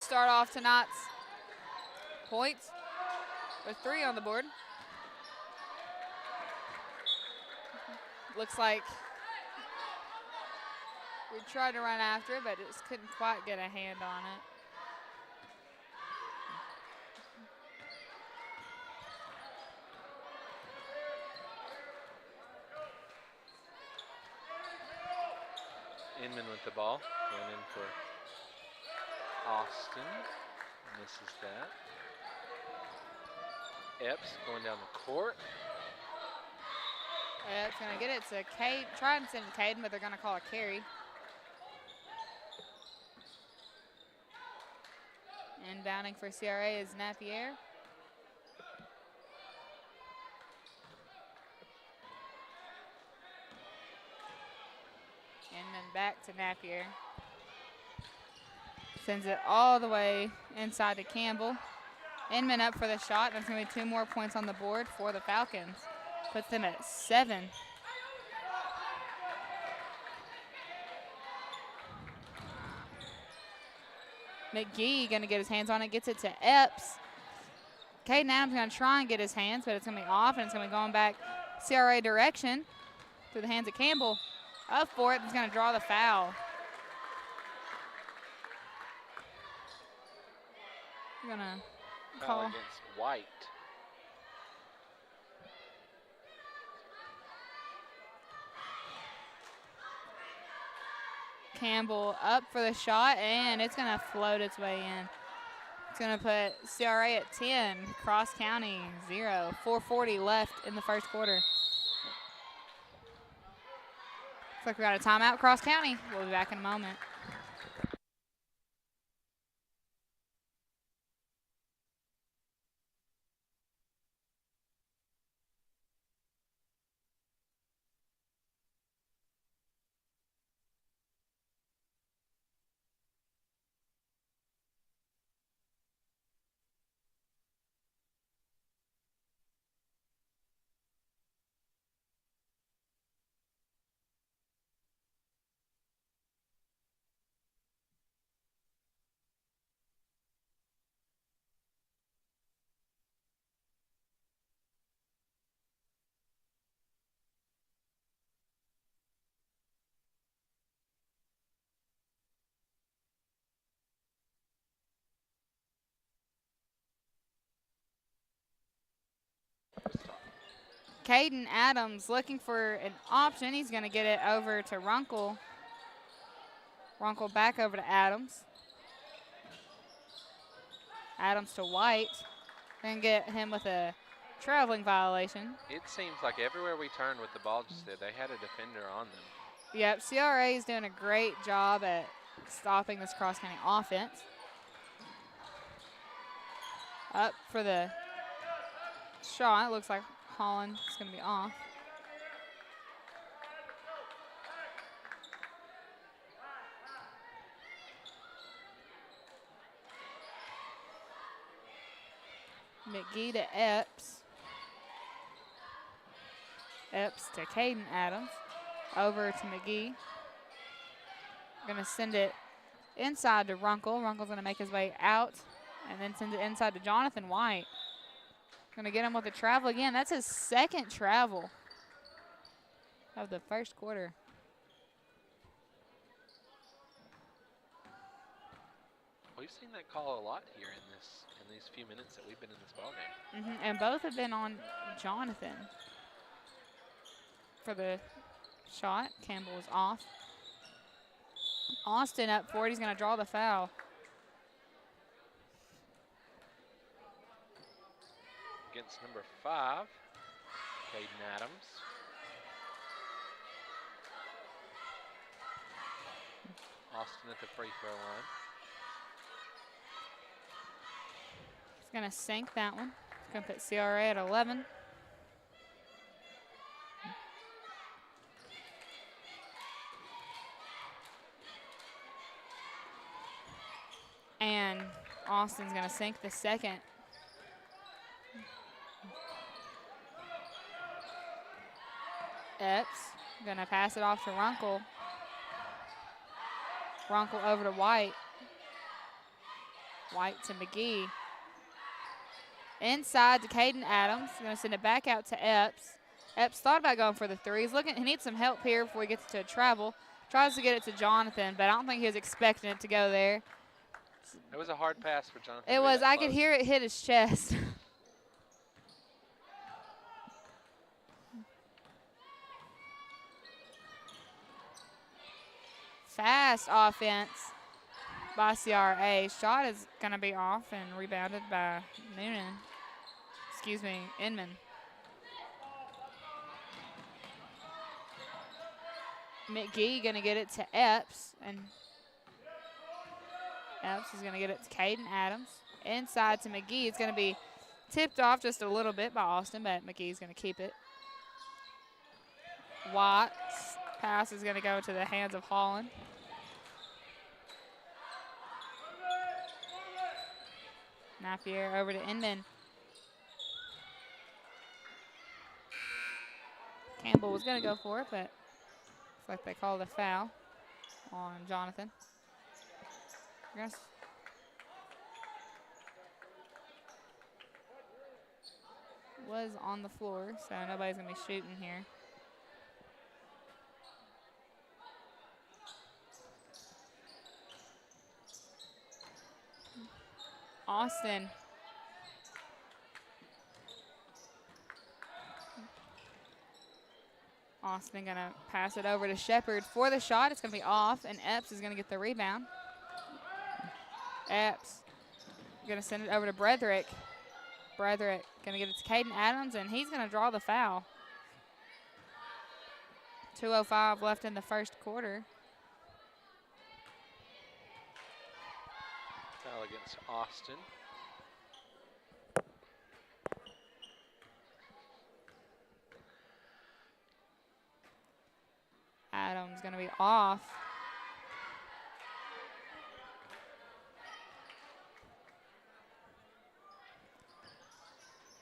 Start off tonight's points with 3 on the board. Looks like we tried to run after it, but just couldn't quite get a hand on it. Inman with the ball, going in for Austin. Misses that. Epps going down the court. Epps gonna get it to Cade. Try and send Caden, but they're gonna call a carry. Inbounding for CRA is Napier. And then back to Napier. Sends it all the way inside to Campbell. Inman up for the shot. There's going to be 2 more points on the board for the Falcons. Puts them at 7. McGee going to get his hands on it. Gets it to Epps. Caden Adams going to try and get his hands, but it's going to be off, and it's going to be going back CRA direction through the hands of Campbell. Up for it. He's going to draw the foul. We're going to call against White. Campbell up for the shot, and it's going to float its way in. It's going to put CRA at 10, Cross County 0. 4:40 left in the first quarter. Looks like we got a timeout, Cross County. We'll be back in a moment. Caden Adams looking for an option. He's going to get it over to Runkle. Runkle back over to Adams. Adams to White. Then get him with a traveling violation. It seems like everywhere we turn with the ball just there, they had a defender on them. Yep, CRA is doing a great job at stopping this Cross County offense. Up for the shot. Looks like Holland is going to be off. McGee to Epps. Epps to Caden Adams. Over to McGee. Going to send it inside to Runkle. Runkle's going to make his way out and then send it inside to Jonathan White. Going to get him with a travel again. That's his second travel of the first quarter. We've seen that call a lot here in these few minutes that we've been in this ball game. And both have been on Jonathan for the shot. Campbell is off. Austin up for it. He's going to draw the foul. Against number 5, Caden Adams. Austin at the free throw line. He's going to sink that one. He's going to put CRA at 11. And Austin's going to sink the second. Epps going to pass it off to Runkle. Runkle over to White. White to McGee. Inside to Caden Adams. Going to send it back out to Epps. Epps thought about going for the three. He's looking. He needs some help here before he gets to a travel. Tries to get it to Jonathan, but I don't think he was expecting it to go there. It was a hard pass for Jonathan. It was. I could hear it hit his chest. Fast offense by CRA. Shot is going to be off and rebounded by Noonan. Excuse me, Inman. McGee going to get it to Epps, and Epps is going to get it to Caden Adams. Inside to McGee. It's going to be tipped off just a little bit by Austin, but McGee's going to keep it. Watts' pass is going to go to the hands of Holland. Napier over to Inman. Campbell was going to go for it, but looks like they called a foul on Jonathan. Was on the floor, so nobody's going to be shooting here. Austin. Austin going to pass it over to Shepard for the shot. It's going to be off, and Epps is going to get the rebound. Epps going to send it over to Brederick. Brederick going to get it to Caden Adams, and he's going to draw the foul. 2:05 left in the first quarter. Foul against Austin. Adams going to be off.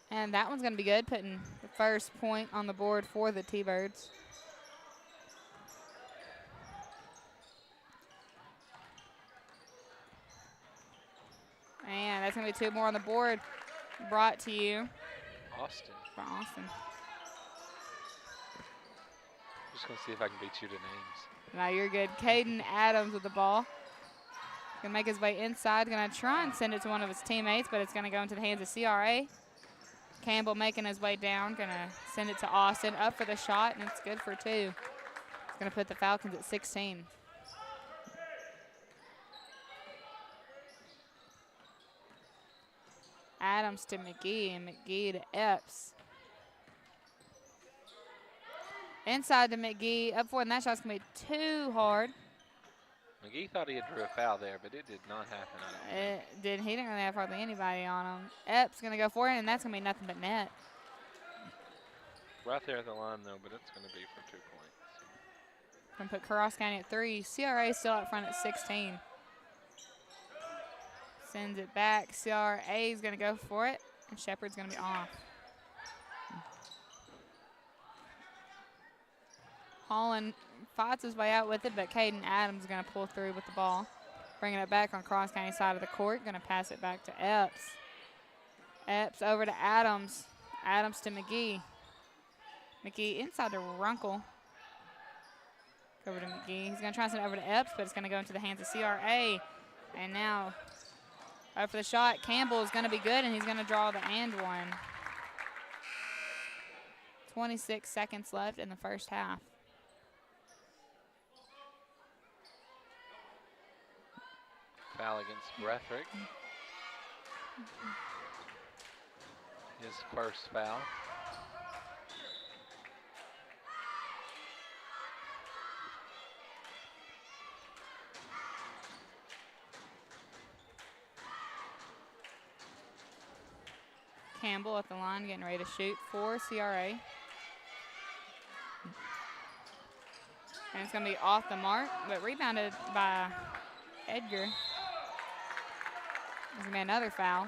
And that one's going to be good, putting the first point on the board for the T-Birds. And that's going to be two more on the board, brought to you Austin. by Austin. Just going to see if I can beat you to names. Now you're good. Caden Adams with the ball. Going to make his way inside. Going to try and send it to one of his teammates, but it's going to go into the hands of CRA. Campbell making his way down. Going to send it to Austin. Up for the shot, and it's good for two. It's going to put the Falcons at 16. Adams to McGee, and McGee to Epps. Inside to McGee. Up for it, and that shot's going to be too hard. McGee thought he had drew a foul there, but it did not happen. I don't think. He didn't really have hardly anybody on him. Epps going to go for it, and that's going to be nothing but net. Right there at the line, though, but it's going to be for 2 points. Going to put Cross County at 3. CRA is still out front at 16. Sends it back. CRA is going to go for it, and Shepard's going to be off. Holland fights his way out with it, but Caden Adams is going to pull through with the ball. Bringing it back on Cross County side of the court. Going to pass it back to Epps. Epps over to Adams. Adams to McGee. McGee inside to Runkle. Over to McGee. He's going to try to send it over to Epps, but it's going to go into the hands of CRA. And now up for the shot. Campbell is going to be good, and he's going to draw the and one. 26 seconds left in the first half. Foul against Bretherick. His first foul. Campbell at the line getting ready to shoot for CRA. And it's going to be off the mark, but rebounded by Edgar. There's going to be another foul.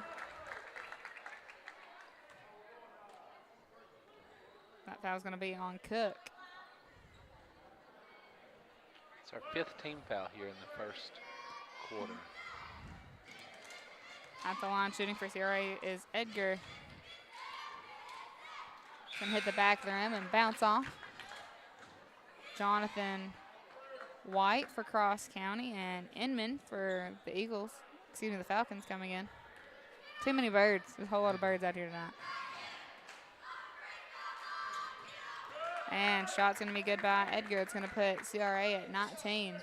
That foul's going to be on Cook. It's our 5th team foul here in the first quarter. At the line shooting for CRA is Edgar. Gonna hit the back of the rim and bounce off. Jonathan White for Cross County and Inman for the Eagles. Excuse me, the Falcons coming in. Too many birds. There's a whole lot of birds out here tonight. And shot's going to be good by Edgar. It's going to put CRA at 19.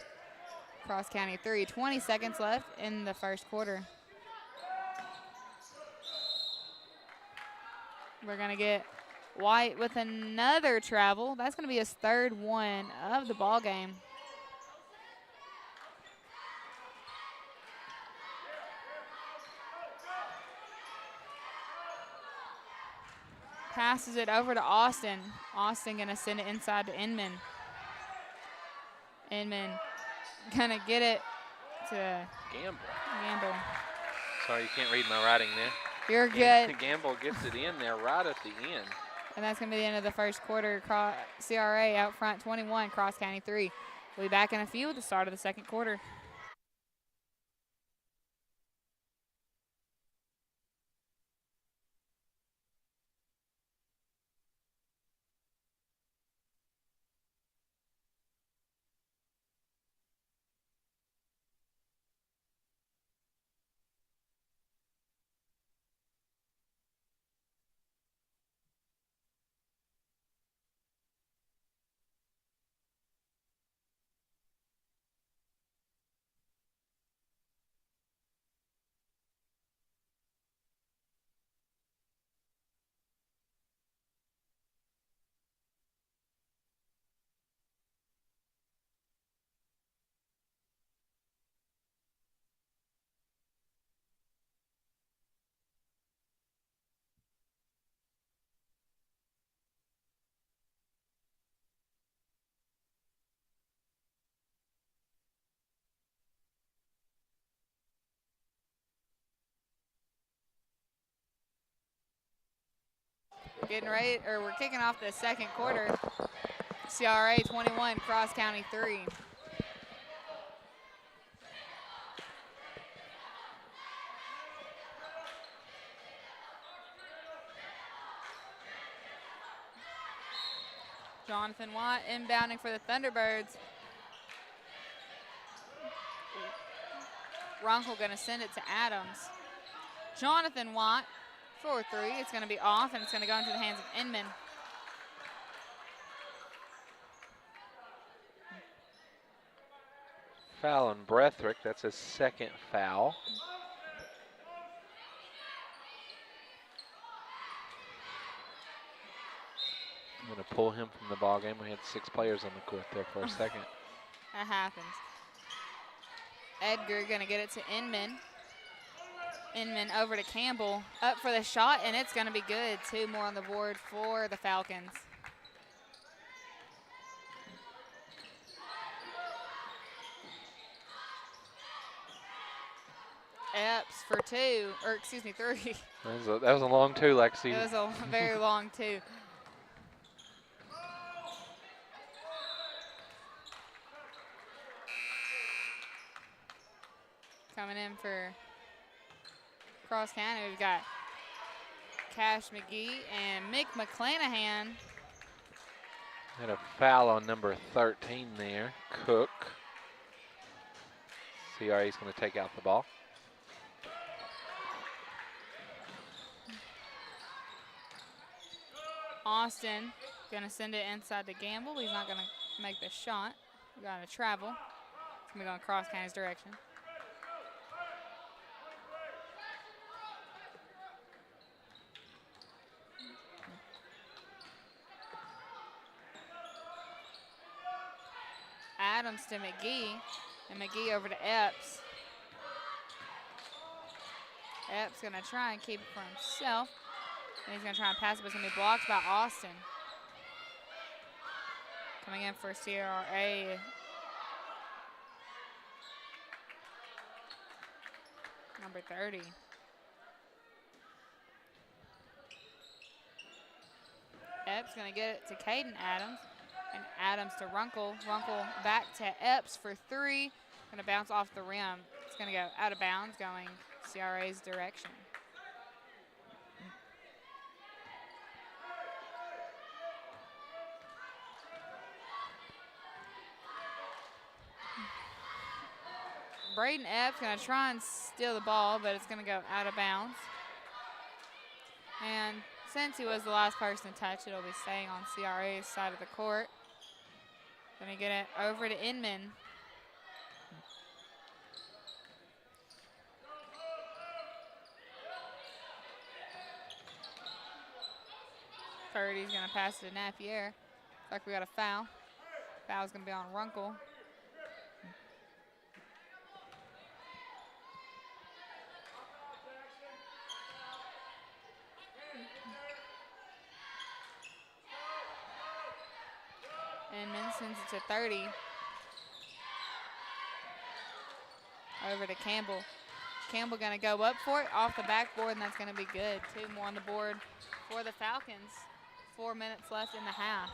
Cross County 3. 20 seconds left in the first quarter. We're going to get White with another travel. That's going to be his third one of the ball game. Passes it over to Austin. Austin gonna send it inside to Inman. Inman gonna get it to Gamble. Sorry, you can't read my writing there. You're good. Gamble gets it in there right at the end. And that's gonna be the end of the first quarter. CRA out front 21, Cross County 3. We'll be back in a few at the start of the second quarter. We're kicking off the second quarter. CRA 21, Cross County 3. Jonathan Watt inbounding for the Thunderbirds. Runkle gonna send it to Adams. Jonathan Watt for 3. It's gonna be off and it's gonna go into the hands of Inman. Foul on Brethrick. That's his second foul. I'm going to pull him from the ball game. We had 6 players on the court there for a second. That happens. Edgar gonna get it to Inman. Inman over to Campbell. Up for the shot, and it's gonna be good. 2 more on the board for the Falcons. Epps for 2, or excuse me, 3. That was a long 2, Lexi. It was a very long 2. Coming in for Cross County, we've got Cash McGee and Mick McClanahan. Had a foul on number 13 there, Cook. CRA's going to take out the ball. Austin gonna send it inside to Gamble. He's not gonna make the shot. We got to travel. It's gonna be going Cross County's direction. Adams to McGee, and McGee over to Epps. Epps gonna try and keep it for himself. And he's gonna try and pass it, but it's gonna be blocked by Austin. Coming in for CRA. Number 30. Epps gonna get it to Caden Adams. And Adams to Runkle. Runkle back to Epps for 3. Gonna bounce off the rim. It's going to go out of bounds, going CRA's direction. Braden Epps going to try and steal the ball, but it's going to go out of bounds. And since he was the last person to touch it, it'll be staying on CRA's side of the court. Going to get it over to Inman. Purdy's going to pass it to Napier. Looks like we got a foul. Foul's going to be on Runkle. Inman sends it to 30. Over to Campbell. Campbell going to go up for it off the backboard, and that's going to be good. 2 more on the board for the Falcons. 4 minutes left in the half.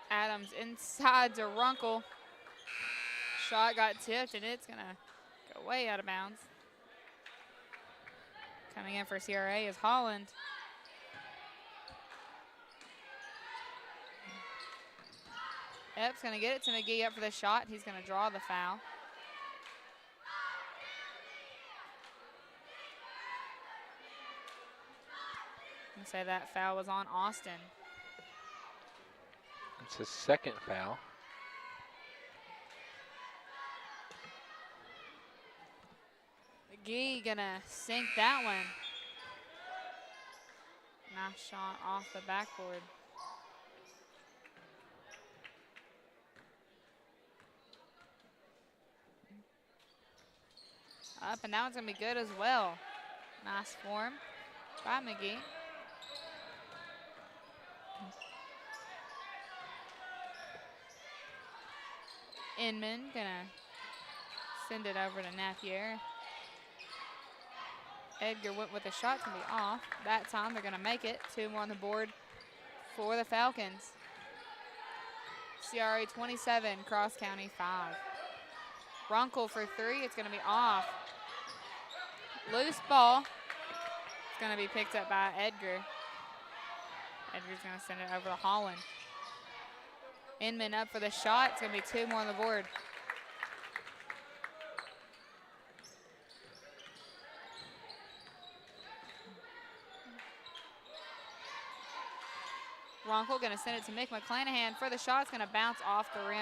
Adams inside to Runkle. Shot got tipped, and it's going to go way out of bounds. Coming in for CRA is Holland. Epps going to get it to McGee up for the shot. He's going to draw the foul. And say that foul was on Austin. It's his second foul. McGee going to sink that one. Nice shot off the backboard. Up, and that one's going to be good as well. Nice form by McGee. Inman going to send it over to Napier. Edgar went with a shot, it's going to be off. That time they're going to make it. 2 more on the board for the Falcons. CRA 27, Cross County 5. Runkle for 3, it's going to be off. Loose ball. It's going to be picked up by Edgar. Edgar's going to send it over to Holland. Inman up for the shot. It's going to be 2 more on the board. Runkle going to send it to Mick McClanahan for the shot. It's going to bounce off the rim.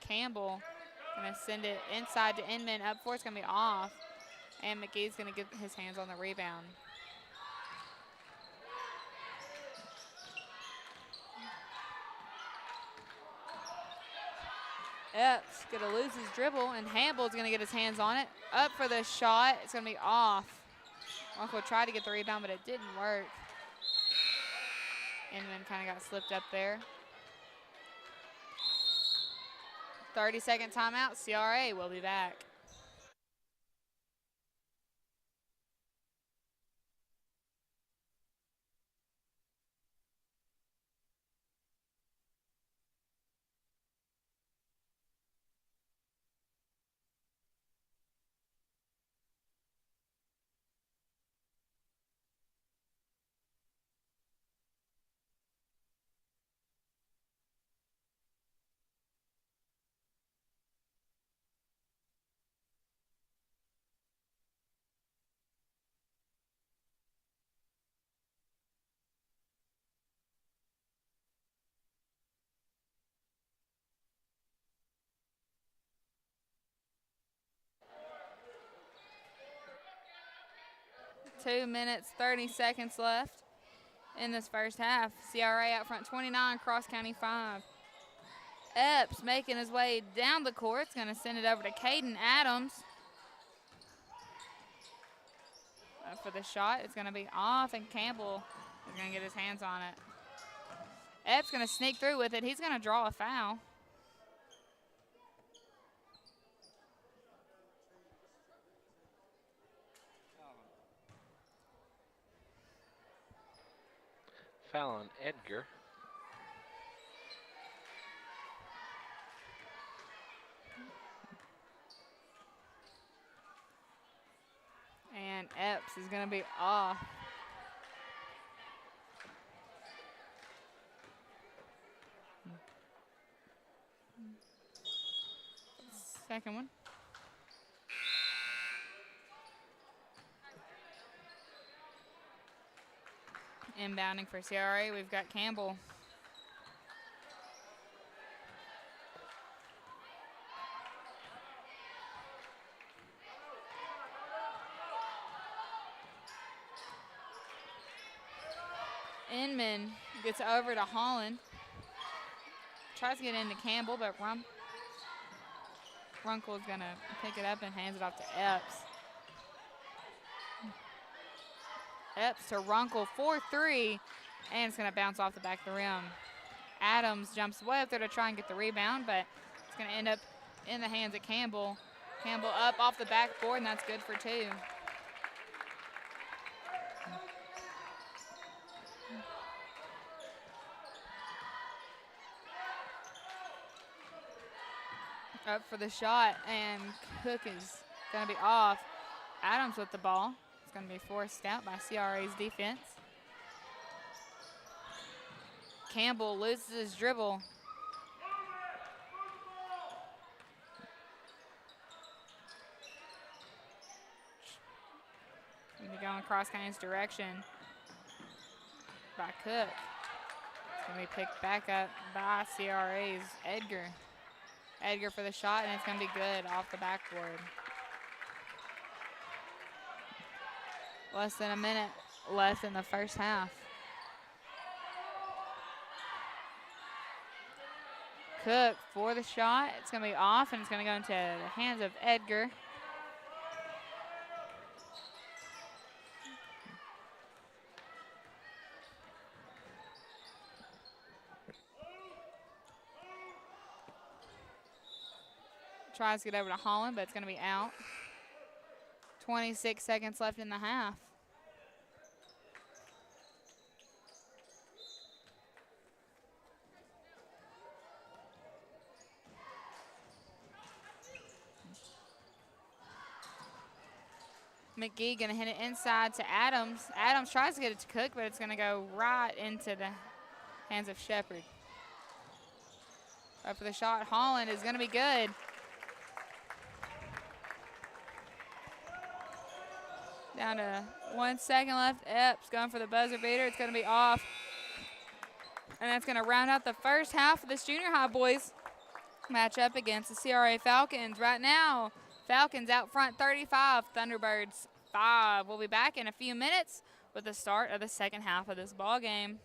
Campbell going to send it inside to Inman. Up for it's going to be off. And McGee's going to get his hands on the rebound. Epps going to lose his dribble, and Hamble's going to get his hands on it. Up for the shot. It's going to be off. Runkle tried to get the rebound, but it didn't work. Inman kind of got slipped up there. 30-second timeout. CRA will be back. Two minutes, 30 seconds left in this first half. CRA out front 29, Cross County 5. Epps making his way down the court. It's going to send it over to Caden Adams. For the shot, it's going to be off, and Campbell is going to get his hands on it. Epps going to sneak through with it. He's going to draw a foul. Foul on Edgar. And Epps is going to be off. Second one. Inbounding for CRA, we've got Campbell. Inman gets over to Holland. Tries to get into Campbell, but Runkle's going to pick it up and hands it off to Epps. Epps to Runkle, 4-3, and it's going to bounce off the back of the rim. Adams jumps way up there to try and get the rebound, but it's going to end up in the hands of Campbell. Campbell up off the backboard, and that's good for 2. Up for the shot, and Cook is going to be off. Adams with the ball. It's going to be forced out by CRA's defense. Campbell loses his dribble. Going to be going cross Kane's direction by Cook. It's going to be picked back up by CRA's Edgar. Edgar for the shot, and it's going to be good off the backboard. Less than a minute left in the first half. Cook for the shot. It's going to be off, and it's going to go into the hands of Edgar. Tries to get over to Holland, but it's going to be out. 26 seconds left in the half. McGee going to hit it inside to Adams. Adams tries to get it to Cook, but it's going to go right into the hands of Shepard. Up for the shot. Holland is going to be good. Down to 1 second left. Epps going for the buzzer beater. It's going to be off. And that's going to round out the first half of this junior high boys match up against the CRA Falcons. Right now, Falcons out front 35, Thunderbirds 5. We'll be back in a few minutes with the start of the second half of this ball game.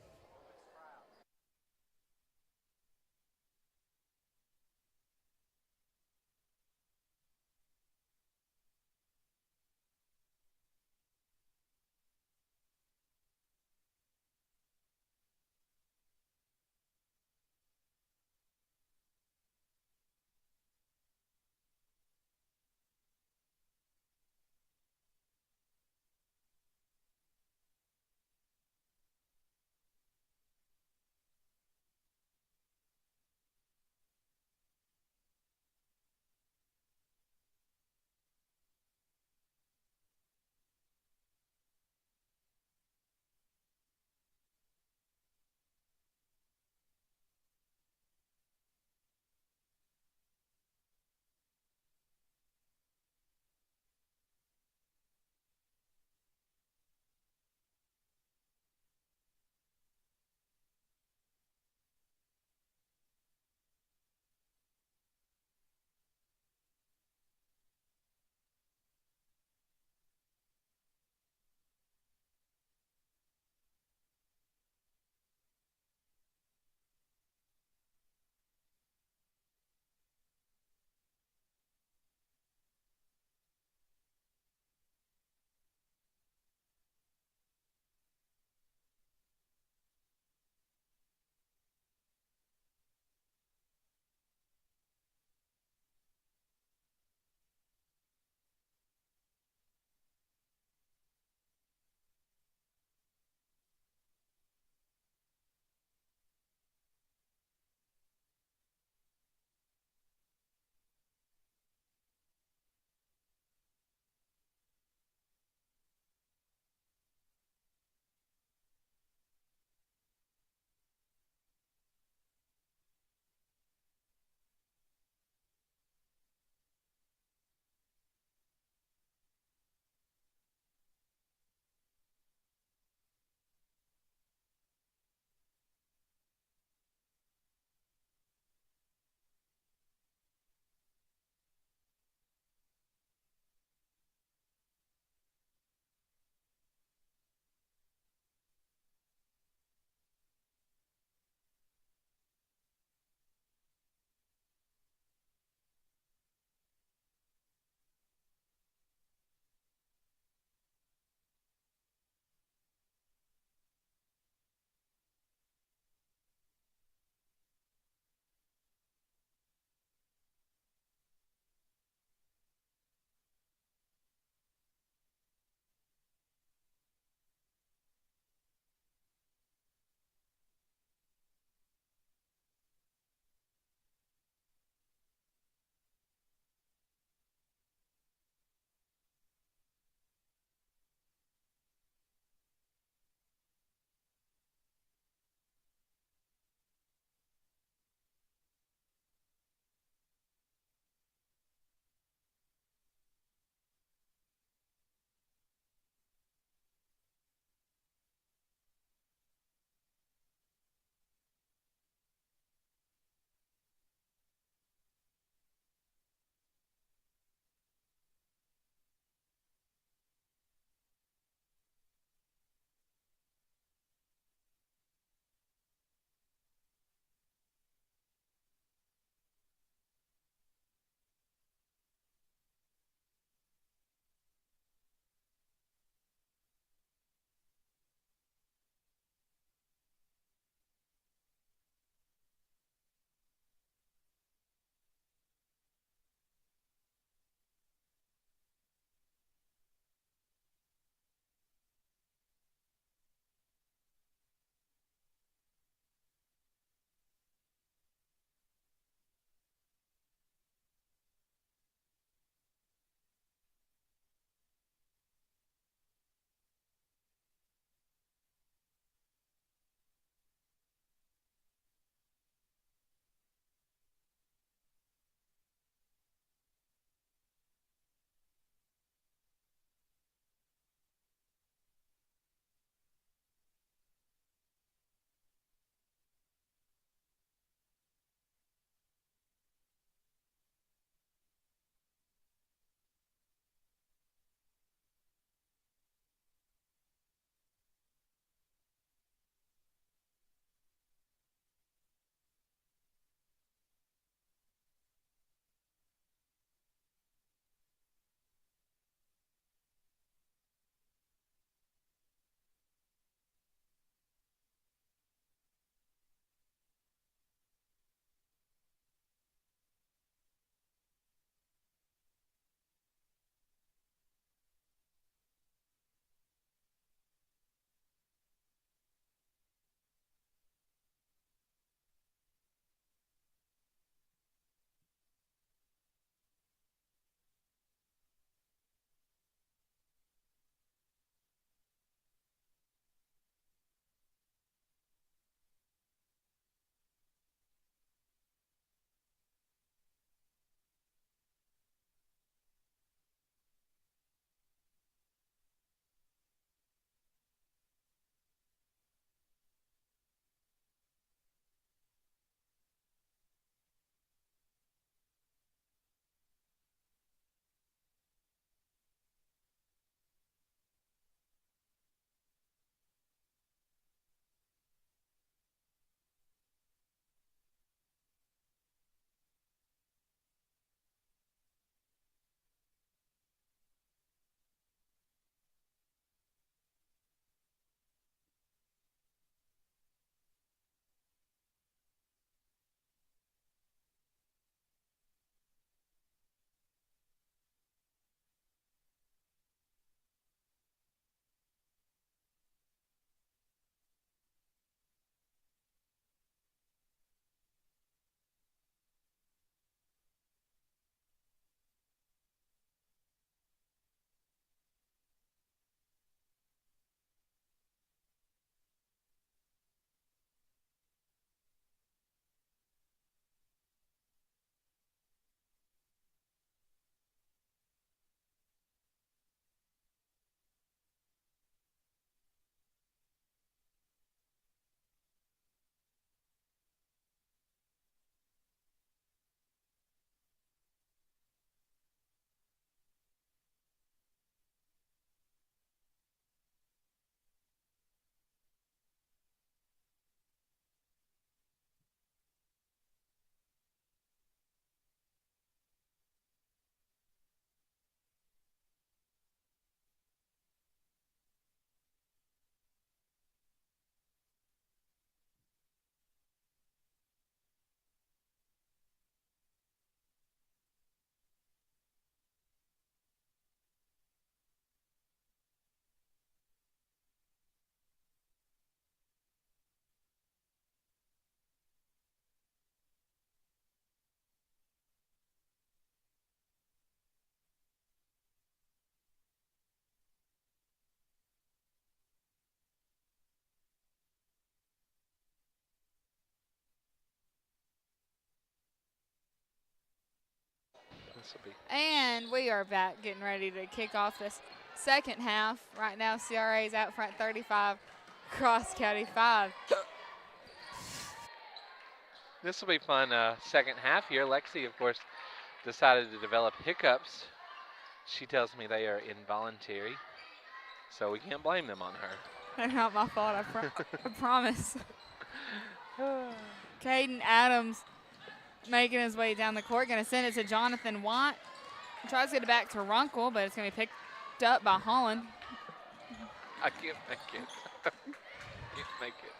This will be And we are back getting ready to kick off this second half. Right now, CRA is out front 35, Cross County 5. This will be fun. Second half here. Lexi, of course, decided to develop hiccups. She tells me they are involuntary, so we can't blame them on her. They're not my fault, I promise. Caden Adams making his way down the court, going to send it to Jonathan Watt. Tries to get it back to Runkle, but it's going to be picked up by Holland. I can't make it. Can't make it.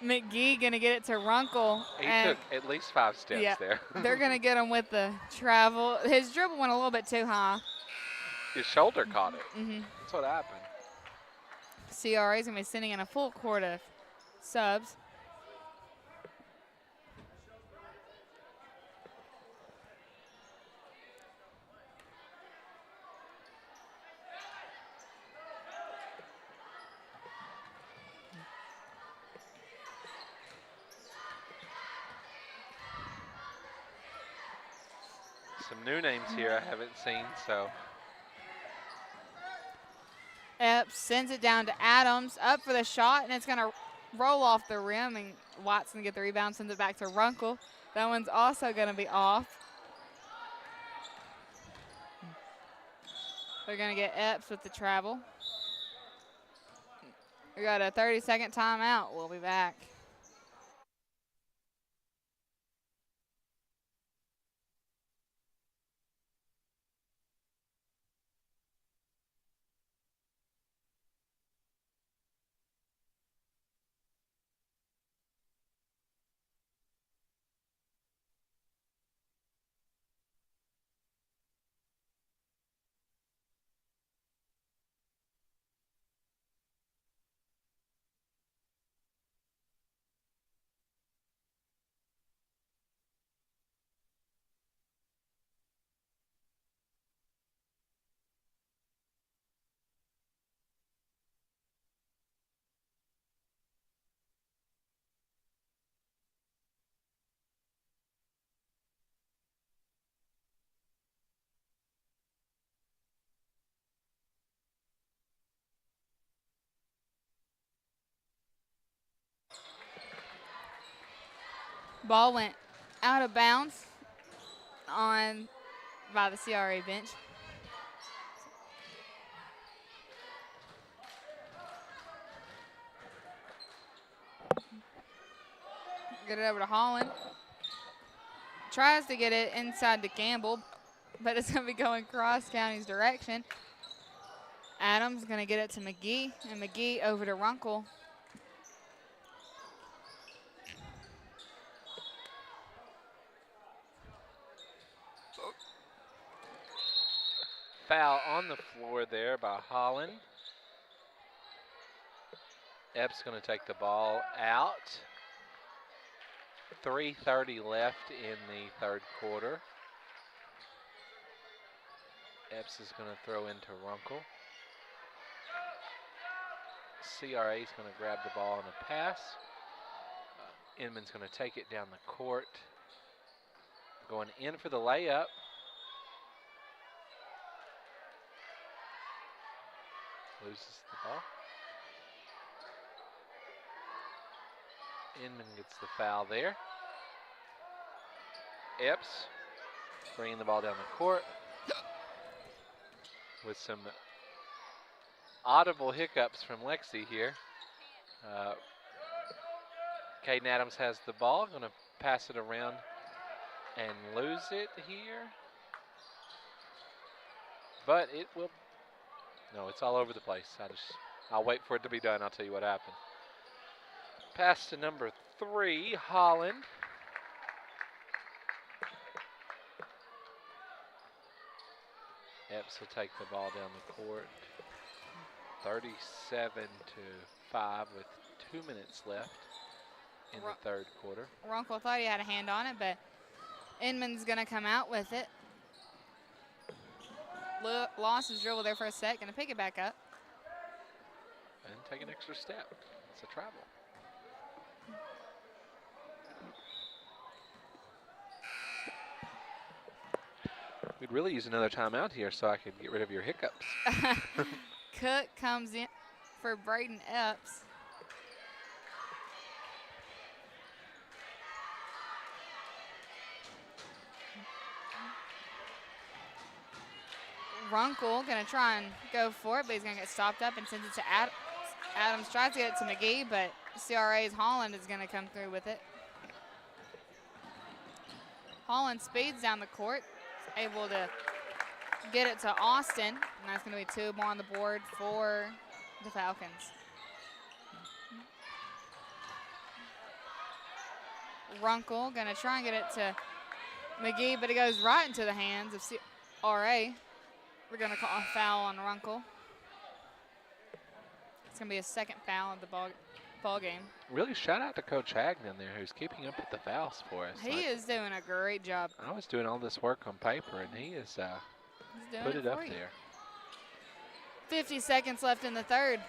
McGee going to get it to Runkle. He took at least 5 steps there. They're going to get him with the travel. His dribble went a little bit too high. His shoulder caught it. That's what happened. CRA is going to be sending in a full court of subs. Some new names here I haven't seen, so. Epps sends it down to Adams, up for the shot, and it's going to roll off the rim, and Watson get the rebound, sends it back to Runkle. That one's also going to be off. They're going to get Epps with the travel. We got a 30-second timeout. We'll be back. Ball went out of bounds by the CRA bench. Get it over to Holland. Tries to get it inside to Campbell, but it's going to be going Cross County's direction. Adams going to get it to McGee, and McGee over to Runkle. Foul on the floor there by Holland. Epps going to take the ball out. 3:30 left in the third quarter. Epps is going to throw into Runkle. CRA is going to grab the ball on a pass. Inman's going to take it down the court. Going in for the layup. Loses the ball. Inman gets the foul there. Epps bringing the ball down the court with some audible hiccups from Lexi here. Caden Adams has the ball, going to pass it around and lose it here. But it will, no, it's all over the place. I'll wait for it to be done. I'll tell you what happened. Pass to number 3, Holland. Epps will take the ball down the court. 37-5 with 2 minutes left in the third quarter. Runkle thought he had a hand on it, but Inman's going to come out with it. Lost his dribble there for a sec, going to pick it back up. And take an extra step. It's a travel. We'd really use another timeout here so I could get rid of your hiccups. Cook comes in for Braden Epps. Runkle going to try and go for it, but he's going to get stopped up and sends it to Adams. Adams tries to get it to McGee, but CRA's Holland is going to come through with it. Holland speeds down the court, able to get it to Austin, and that's going to be 2 more on the board for the Falcons. Runkle going to try and get it to McGee, but it goes right into the hands of CRA. We're going to call a foul on Runkle. It's going to be a second foul of the ball game. Really shout out to Coach Hagman there, who's keeping up with the fouls for us. He is doing a great job. I was doing all this work on paper, and he is put it up there. 50 seconds left in the third.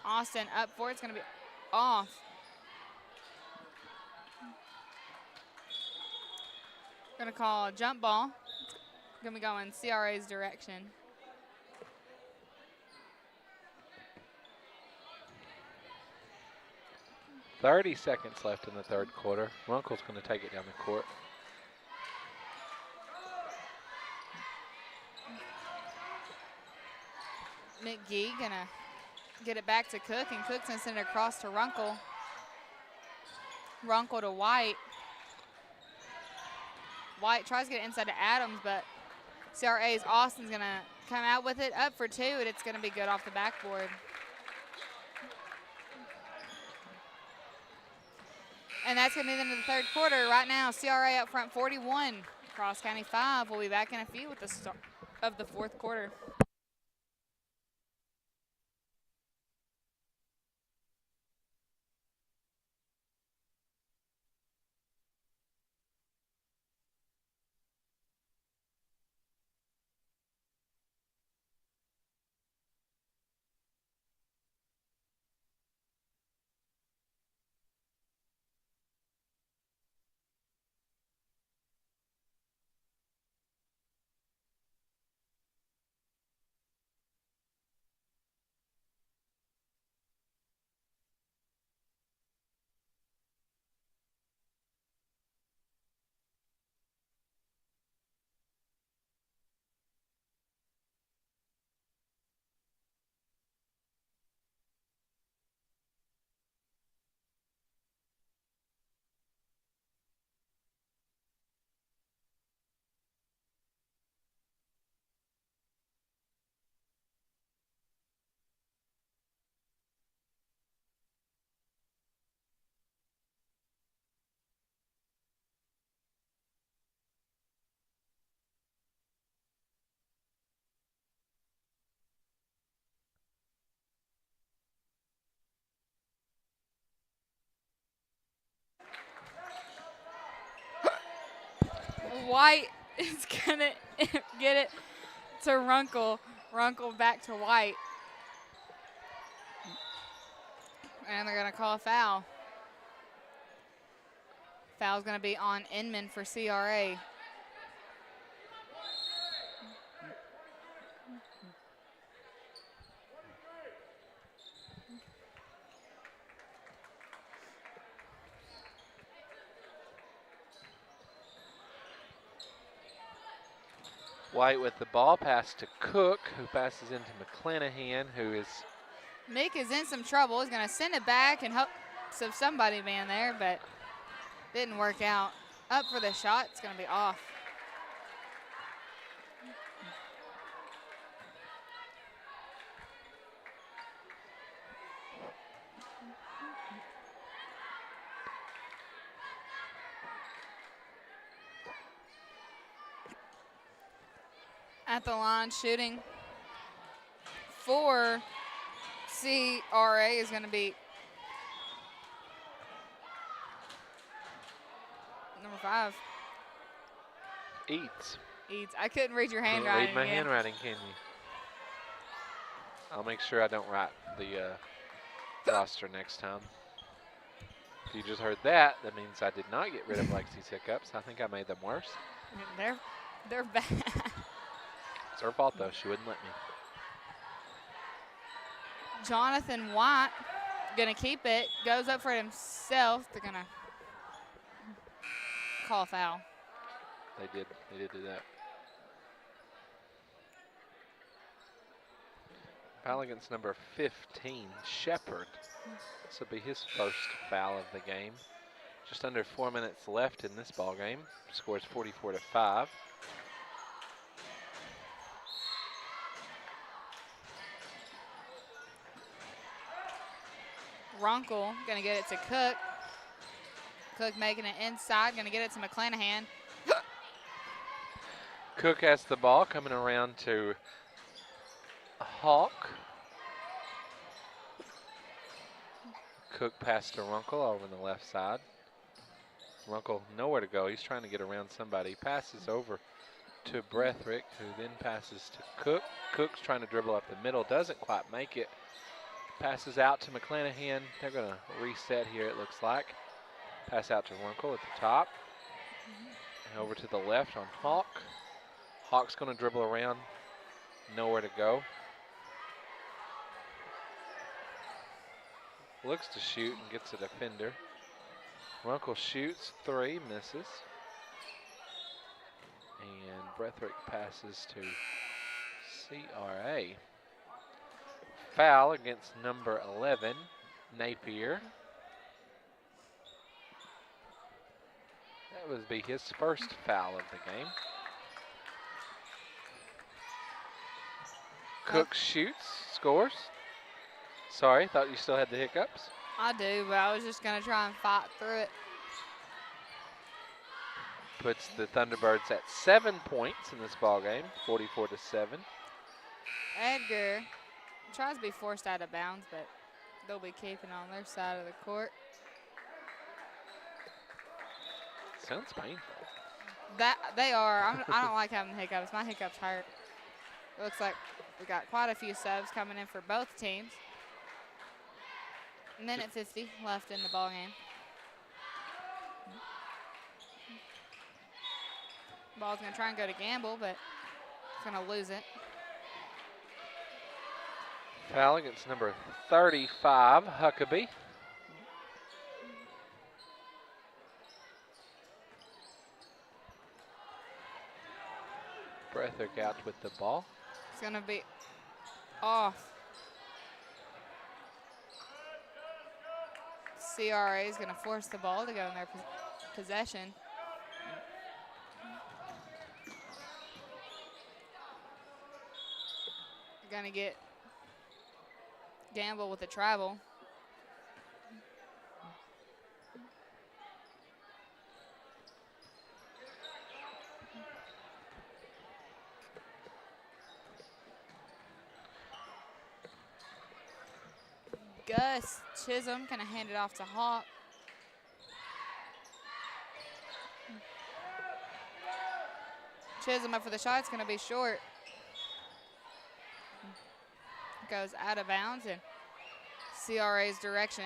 Austin up for it. It's going to be off. Going to call a jump ball. Going to be going CRA's direction. .30 seconds left in the third quarter. Runkle's going to take it down the court. McGee going to get it back to Cook, and Cook's going to send it across to Runkle. Runkle to White. White tries to get it inside to Adams, but CRA's Austin's going to come out with it, up for 2, and it's going to be good off the backboard. And that's going to be the end of the third quarter. Right now, CRA up front 41, Cross County 5. We'll be back in a few with the start of the fourth quarter. White is going to get it to Runkle. Runkle back to White. And they're going to call a foul. Foul's going to be on Inman for CRA. White with the ball pass to Cook, who passes into McClanahan, who is... Mick is in some trouble. He's going to send it back and hope so somebody man there, but didn't work out. Up for the shot. It's going to be off. At the line, shooting for CRA is going to be number 5. Eats. I couldn't read your Can't handwriting. read my handwriting, can you? I'll make sure I don't write the roster next time. If you just heard that, that means I did not get rid of Lexi's hiccups. I think I made them worse. They're bad. It's her fault, though. She wouldn't let me. Jonathan White gonna keep it. Goes up for it himself. They're gonna call a foul. They did do that. Foul against number 15, Shepard. This will be his first foul of the game. Just under 4 minutes left in this ball game. Scores 44-5. Runkle gonna get it to Cook. Cook making it inside, gonna get it to McClanahan. Cook has the ball coming around to Hawk. Cook passed to Runkle over on the left side. Runkle nowhere to go. He's trying to get around somebody. Passes over to Bretherick, who then passes to Cook. Cook's trying to dribble up the middle, doesn't quite make it. Passes out to McClanahan. They're going to reset here, it looks like. Pass out to Runkle at the top. And over to the left on Hawk. Hawk's going to dribble around. Nowhere to go. Looks to shoot and gets a defender. Runkle shoots, 3, misses. And Bretherick passes to CRA. Foul against number 11, Napier. That would be his first foul of the game. Cook shoots, scores. Sorry, thought you still had the hiccups. I do, but I was just gonna try and fight through it. Puts the Thunderbirds at 7 points in this ball game, 44-7. Edgar tries to be forced out of bounds, but they'll be keeping on their side of the court. Sounds painful. That they are. I don't like having the hiccups. My hiccups hurt. It looks like we got quite a few subs coming in for both teams. Minute 50 left in the ball game. Ball's gonna try and go to Gamble, but it's gonna lose it. Foul against number 35, Huckabee. Bretherick out with the ball. It's gonna be off. CRA is gonna force the ball to go in their possession. Gonna get Gamble with the travel. Gus Chisholm gonna hand it off to Hawk. Chisholm up for the shot. It's gonna be short. Goes out of bounds in CRA's direction.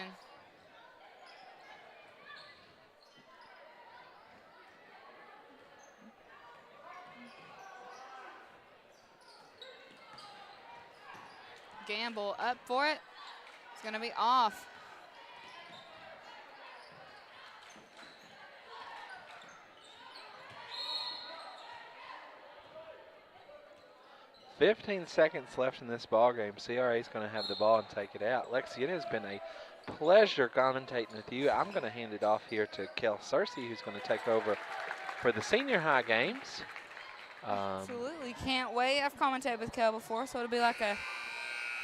Gamble up for it. It's gonna be off. "15 seconds left in this ball game. CRA is going to have the ball and take it out. Lexi, it has been a pleasure commentating with you. I'm going to hand it off here to Kel Searcy, who's going to take over for the senior high games. Absolutely, can't wait. I've commentated with Kel before, so it'll be like a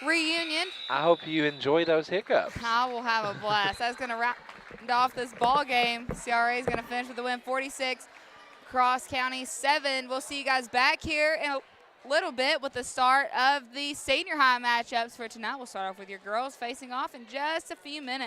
reunion. I hope you enjoy those hiccups. I will have a blast. That's going to wrap off this ball game. CRA is going to finish with the win, 46, Cross County 7. We'll see you guys back here in a little bit with the start of the senior high matchups for tonight. We'll start off with your girls facing off in just a few minutes.